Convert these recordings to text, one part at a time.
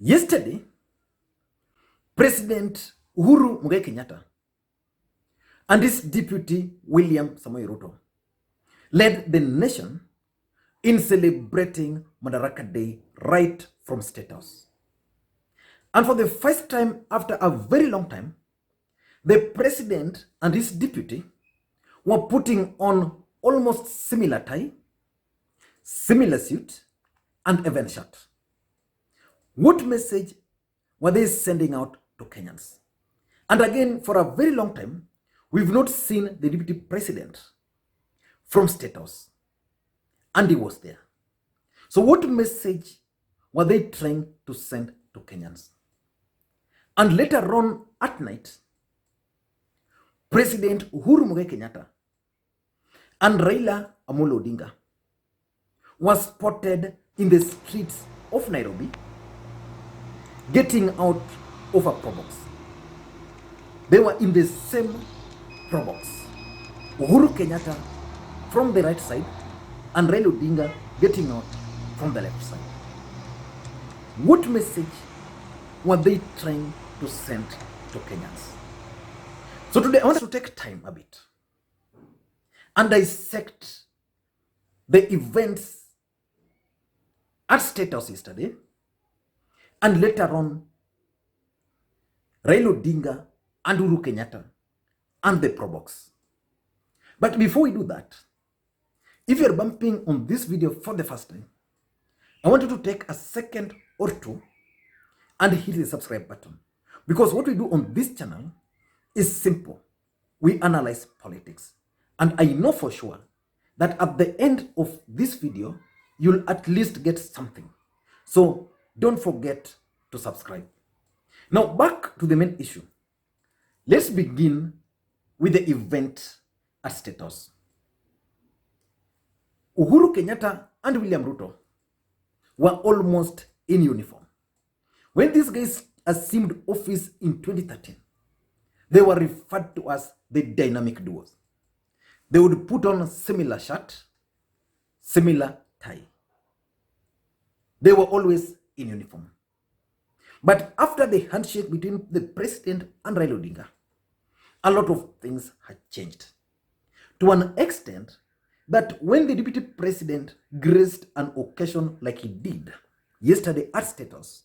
Yesterday, President Uhuru Kenyatta and his deputy William Samoei Ruto led the nation in celebrating Madaraka Day right from State House. And for the first time after a very long time, the president and his deputy were putting on almost similar tie, similar suit, and even shirt. What message were they sending out to Kenyans? And again, for a very long time, we've not seen the deputy president from State House. And he was there. So what message were they trying to send to Kenyans? And later on at night, President Uhuru Kenyatta and Raila Odinga was spotted in the streets of Nairobi getting out of a Probox. They were in the same Probox. Uhuru Kenyatta from the right side and Raila Odinga getting out from the left side. What message were they trying to send to Kenyans? So today I want to take time a bit and dissect the events at State House yesterday and later on Raila Odinga and Uhuru Kenyatta and the Probox. But before we do that, if you're bumping on this video for the first time, I want you to take a second or two and hit the subscribe button. Because what we do on this channel is simple. We analyze politics. And I know for sure that at the end of this video, you'll at least get something. So don't forget to subscribe. Now back to the main issue. Let's begin with the event at State House. Uhuru Kenyatta and William Ruto were almost in uniform. When these guys assumed office in 2013, they were referred to as the dynamic duos. They would put on a similar shirt, similar tie. They were always in uniform. But after the handshake between the president and Raila Odinga, a lot of things had changed. To an extent that when the deputy president graced an occasion like he did yesterday at State House,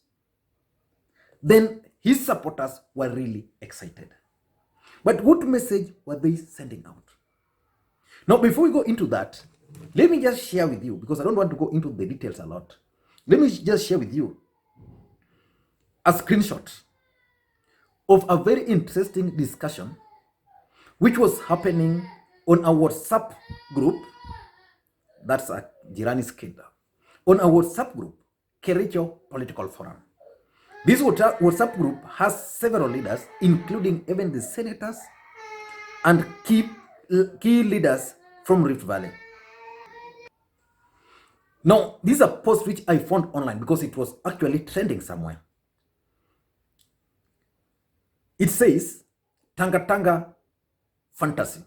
then his supporters were really excited. But what message were they sending out? Now, before we go into that, let me just share with you, because I don't want to go into the details a lot. Let me just share with you a screenshot of a very interesting discussion which was happening on our WhatsApp group. That's a Jirani's kid. On our WhatsApp group, Kericho Political Forum. This WhatsApp group has several leaders, including even the senators and key leaders from Rift Valley. Now, this is a post which I found online because it was actually trending somewhere. It says, Tanga Tanga Fantasy.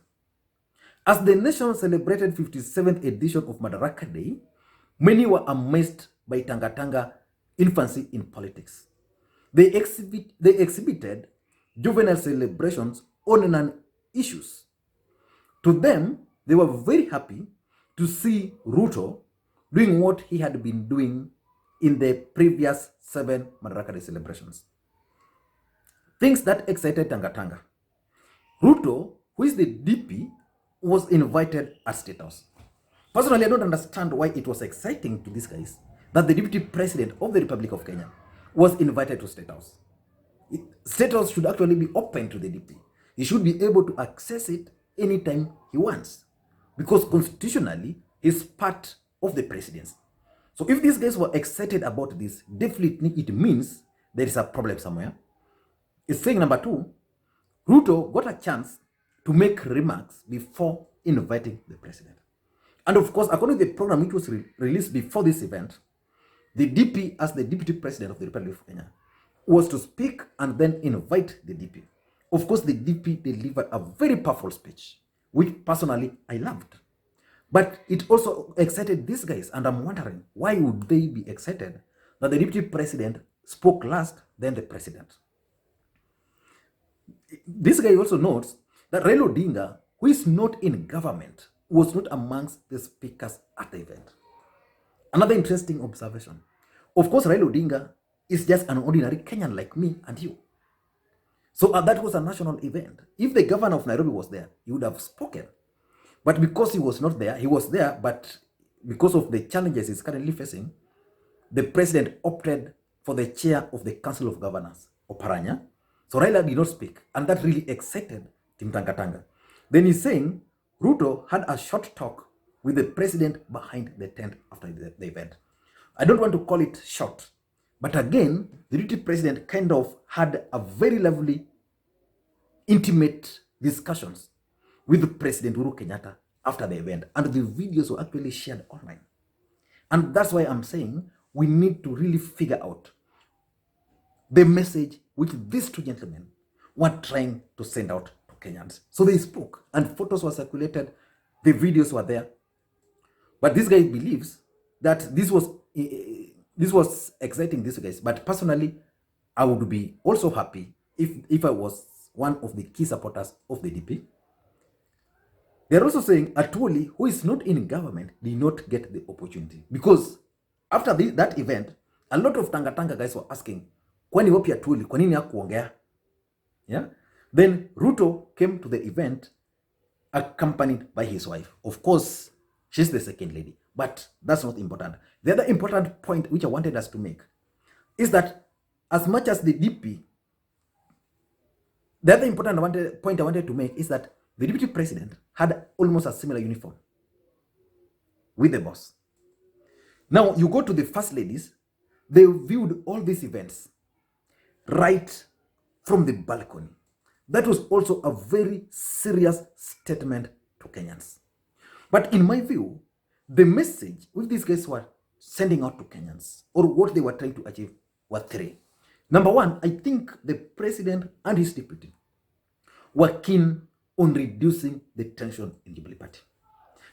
As the nation celebrated 57th edition of Madaraka Day, many were amazed by Tanga Tanga infancy in politics. They exhibited juvenile celebrations on non-issues. To them, they were very happy to see Ruto doing what he had been doing in the previous 7 Madaraka Day celebrations. Things that excited Tanga Tanga. Ruto, who is the DP, was invited at State House. Personally, I don't understand why it was exciting to these guys that the deputy president of the Republic of Kenya was invited to State House. State House should actually be open to the DP. He should be able to access it anytime he wants, because constitutionally, he's part of the presidency. So if these guys were excited about this, definitely it means there is a problem somewhere. It's saying number 2, Ruto got a chance to make remarks before inviting the president. And of course, according to the program which was released before this event, the DP, as the deputy president of the Republic of Kenya, was to speak and then invite the DP. Of course, the DP delivered a very powerful speech, which personally I loved. But it also excited these guys, and I'm wondering, why would they be excited that the deputy president spoke last, then the president. This guy also notes that Raila Odinga, who is not in government, was not amongst the speakers at the event. Another interesting observation. Of course, Raila Odinga is just an ordinary Kenyan like me and you. So that was a national event. If the governor of Nairobi was there, he would have spoken. But because he was not there, he was there, but because of the challenges he's currently facing, the president opted for the chair of the Council of Governors, Oparanya. So Raila did not speak, and that really excited Team Tangatanga. Then he's saying Ruto had a short talk with the president behind the tent after the event. I don't want to call it short, but again, the deputy president kind of had a very lovely, intimate discussions with President Uhuru Kenyatta after the event, and the videos were actually shared online. And that's why I'm saying we need to really figure out the message which these two gentlemen were trying to send out to Kenyans. So they spoke, and photos were circulated, the videos were there. But this guy believes that this was exciting, these guys. But personally, I would be also happy if I was one of the key supporters of the DP. They're also saying Atwoli, who is not in government, did not get the opportunity. Because after that event, a lot of Tangatanga guys were asking, kwani wapi Atwoli, kwa nini hakuongea? Yeah? Then Ruto came to the event accompanied by his wife. Of course, she's the second lady, but that's not important. The other important point which I wanted us to make is that as much as the DP, the other important point I wanted to make is that the deputy president had almost a similar uniform with the boss. Now, you go to the first ladies, they viewed all these events right from the balcony. That was also a very serious statement to Kenyans. But in my view, the message which these guys were sending out to Kenyans, or what they were trying to achieve, were three. Number one, I think the president and his deputy were keen on reducing the tension in the Jubilee Party.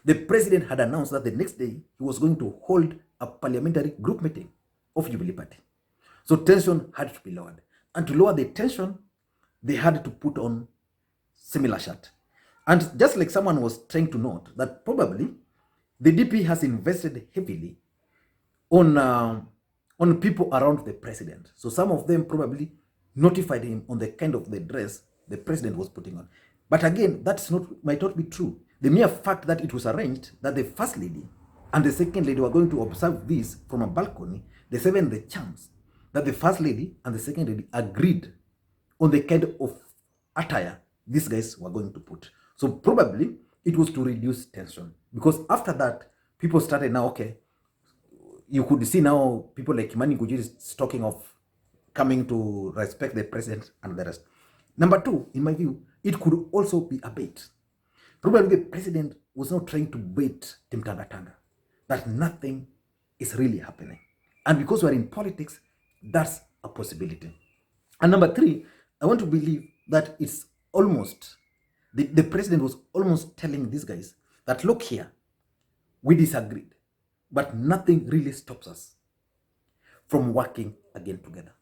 The president had announced that the next day he was going to hold a parliamentary group meeting of Jubilee Party. So tension had to be lowered. And to lower the tension, they had to put on similar shirt. And just like someone was trying to note that probably the DP has invested heavily on people around the president. So some of them probably notified him on the kind of the dress the president was putting on. But again, might not be true. The mere fact that it was arranged that the first lady and the second lady were going to observe this from a balcony, there's even the chance that the first lady and the second lady agreed on the kind of attire these guys were going to put. So probably it was to reduce tension. Because after that, people started now, okay, you could see now people like Kimani Gujiri talking of coming to respect the president and the rest. Number two, in my view, it could also be a bait. Probably the president was not trying to bait Team Tangatanga, that nothing is really happening. And because we're in politics, that's a possibility. And number three, I want to believe that it's almost, the president was almost telling these guys that, look here, we disagreed, but nothing really stops us from working again together.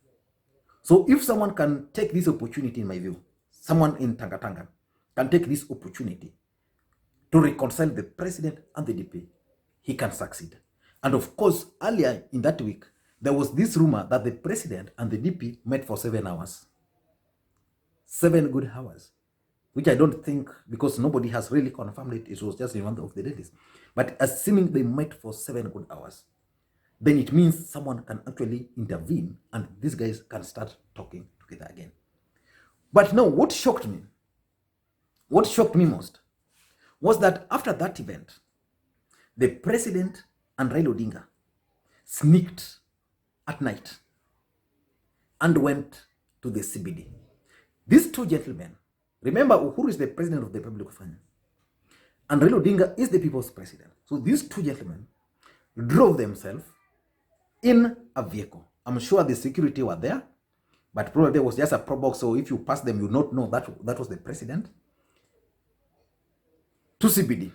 So if someone can take this opportunity, in my view, someone in Tangatanga can take this opportunity to reconcile the president and the DP, he can succeed. And of course, earlier in that week, there was this rumor that the president and the DP met for 7 hours. 7 good hours, which I don't think, because nobody has really confirmed it, it was just in one of the days. But assuming they met for 7 good hours, then it means someone can actually intervene and these guys can start talking together again. But no, what shocked me most was that after that event, the president and Raila Odinga sneaked at night and went to the CBD. These two gentlemen, remember, Uhuru is the president of the Republic of Kenya, and Raila Odinga is the people's president. So these two gentlemen drove themselves in a vehicle. I'm sure the security were there, but probably there was just a Probox, so if you pass them, you not know that was the president, to CBD.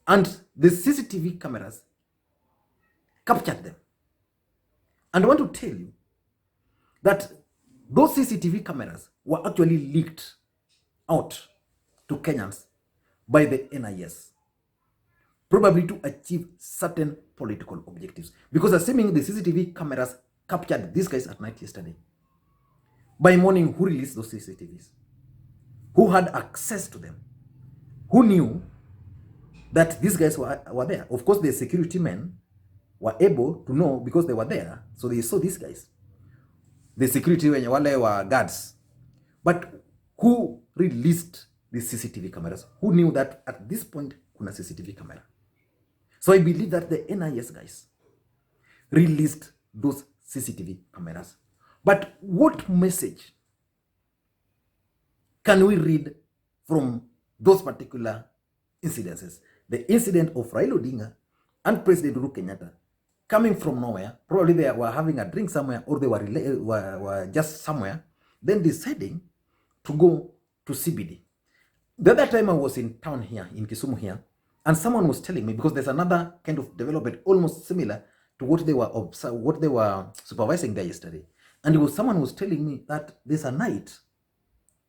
And the CCTV cameras captured them. And I want to tell you that those CCTV cameras were actually leaked out to Kenyans by the NIS, probably to achieve certain political objectives. Because assuming the CCTV cameras captured these guys at night yesterday, by morning, who released those CCTVs? Who had access to them? Who knew that these guys were there? Of course, the security men were able to know because they were there, so they saw these guys. The security wenye wale were guards. But who released the CCTV cameras? Who knew that at this point kuna CCTV camera? So I believe that the NIS guys released those CCTV cameras. But what message can we read from those particular incidences? The incident of Raila Odinga and President Uhuru Kenyatta coming from nowhere, probably they were having a drink somewhere, or they were just somewhere, then deciding to go to CBD. The other time I was in town here, in Kisumu here, and someone was telling me, because there's another kind of development almost similar to what they were supervising there yesterday. And someone was telling me that there's a night,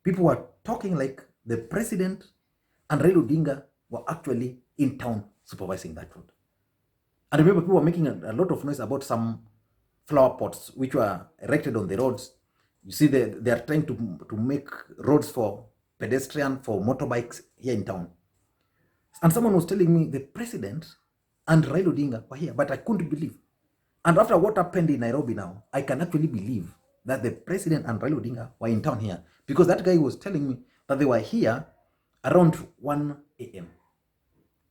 people were talking like the president and Raila Odinga were actually in town supervising that road. And I remember people were making a lot of noise about some flower pots which were erected on the roads. You see, they are trying to make roads for pedestrian, for motorbikes here in town. And someone was telling me the president and Raila Odinga were here, but I couldn't believe. And after what happened in Nairobi now, I can actually believe that the president and Raila Odinga were in town here, because that guy was telling me that they were here around 1 a.m.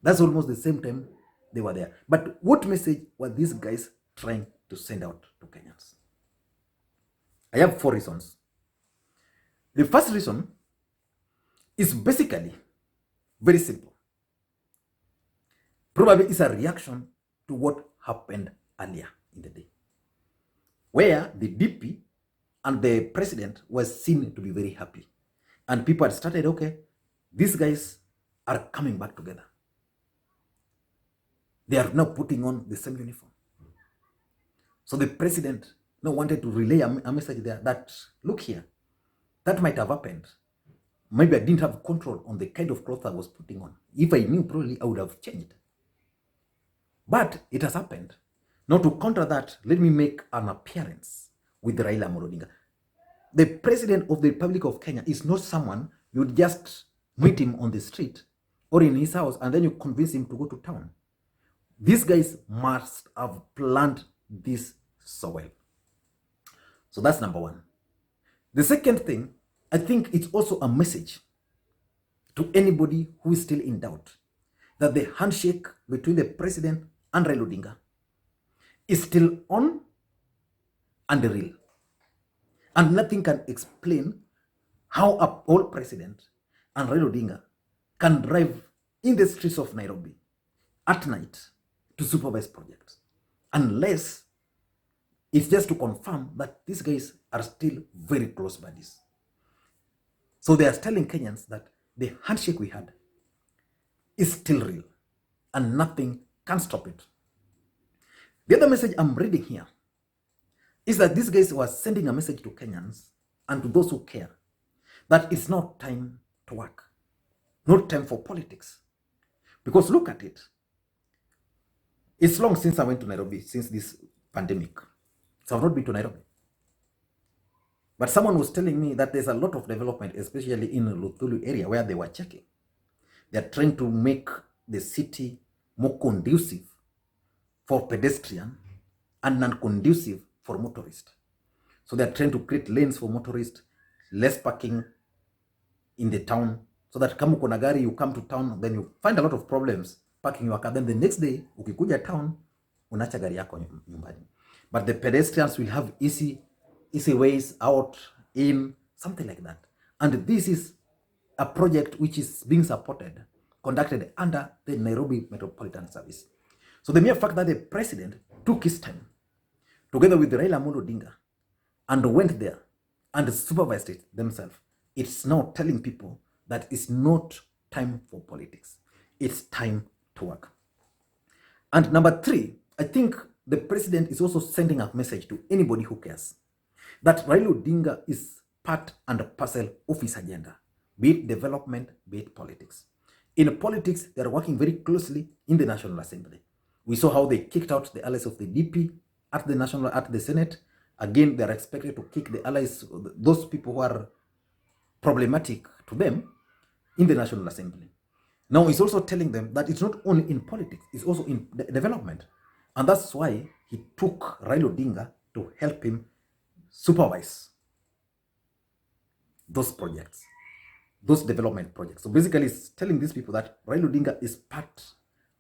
That's almost the same time they were there. But what message were these guys trying to send out to Kenyans? I have 4 reasons. The first reason is basically very simple. Probably it's a reaction to what happened earlier in the day, where the DP and the president were seen to be very happy. And people had started, okay, these guys are coming back together. They are now putting on the same uniform. So the president now wanted to relay a message there that, look here, that might have happened. Maybe I didn't have control on the kind of clothes I was putting on. If I knew, probably I would have changed. But it has happened. Now to counter that, let me make an appearance with Raila Odinga. The president of the Republic of Kenya is not someone you just meet him on the street or in his house and then you convince him to go to town. These guys must have planned this so well. So that's number one. The second thing, I think it's also a message to anybody who is still in doubt that the handshake between the president and Raila Odinga is still on and real. And nothing can explain how a old president and Raila Odinga can drive in the streets of Nairobi at night to supervise projects, unless it's just to confirm that these guys are still very close buddies. So they are telling Kenyans that the handshake we had is still real and nothing can stop it. The other message I'm reading here is that these guys were sending a message to Kenyans and to those who care that it's not time to work, not time for politics. Because look at it. It's long since I went to Nairobi, since this pandemic. So I've not been to Nairobi. But someone was telling me that there's a lot of development, especially in the Luthulu area where they were checking. They're trying to make the city more conducive for pedestrian and non-conducive for motorists. So they're trying to create lanes for motorists, less parking in the town, so that kama uko na gari, you come to town, then you find a lot of problems parking your car. Then the next day, ukikuja town, unacha gari yako nyumbani. But the pedestrians will have easy ways out, in, something like that. And this is a project which is being supported, conducted under the Nairobi Metropolitan Service. So the mere fact that the president took his time, together with Raila Odinga, and went there and supervised it themselves, it's now telling people that it's not time for politics. It's time to work. And number 3, I think the president is also sending a message to anybody who cares that Raila Odinga is part and parcel of his agenda, be it development, be it politics. In politics, they are working very closely in the National Assembly. We saw how they kicked out the allies of the DP at the Senate. Again, they are expected to kick the allies, those people who are problematic to them, in the National Assembly. Now, he's also telling them that it's not only in politics, it's also in development. And that's why he took Raila Odinga to help him supervise those projects, those development projects. So basically, he's telling these people that Raila Odinga is part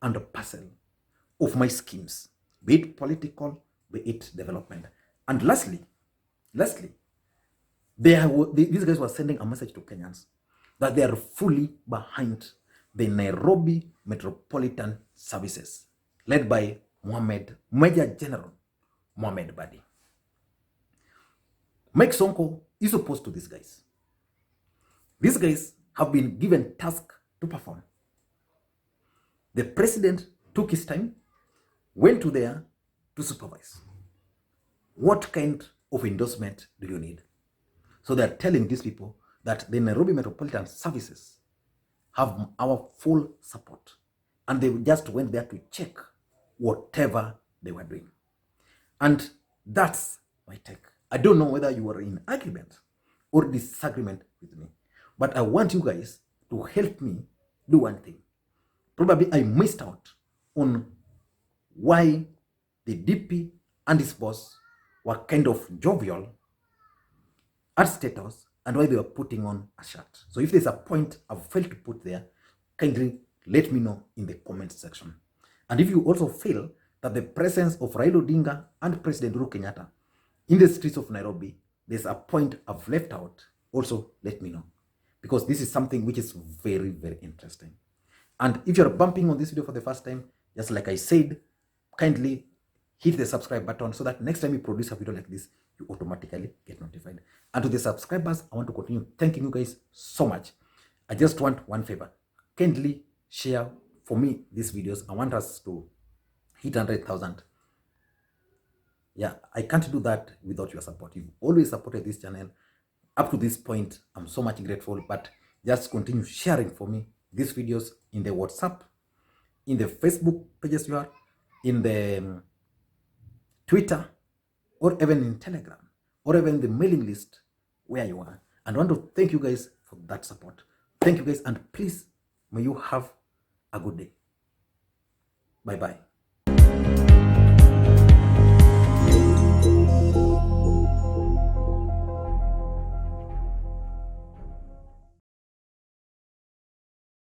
and a parcel of my schemes, be it political, be it development. And lastly, these guys were sending a message to Kenyans that they are fully behind the Nairobi Metropolitan Services, led by Major General Mohamed Badi. Mike Sonko is opposed to these guys. These guys have been given task to perform. The president took his time, went to there to supervise. What kind of endorsement do you need? So they're telling these people that the Nairobi Metropolitan Services have our full support. And they just went there to check whatever they were doing. And that's my take. I don't know whether you are in agreement or disagreement with me, but I want you guys to help me do one thing. Probably I missed out on why the DP and his boss were kind of jovial at State House and why they were putting on a shirt. So if there's a point I've failed to put there, kindly let me know in the comment section. And if you also feel that the presence of Raila Odinga and President Uhuru Kenyatta in the streets of Nairobi, there's a point I've left out, also let me know. Because this is something which is very, very interesting. And if you're bumping on this video for the first time, just like I said, kindly hit the subscribe button so that next time we produce a video like this, you automatically get notified. And to the subscribers, I want to continue thanking you guys so much. I just want one favor. Kindly share for me these videos. I want us to hit 100,000. Yeah, I can't do that without your support. You've always supported this channel. Up to this point, I'm so much grateful, but just continue sharing for me these videos in the WhatsApp, in the Facebook pages you are, in the Twitter, or even in Telegram, or even the mailing list where you are. And I want to thank you guys for that support. Thank you guys, and please, may you have a good day. Bye-bye.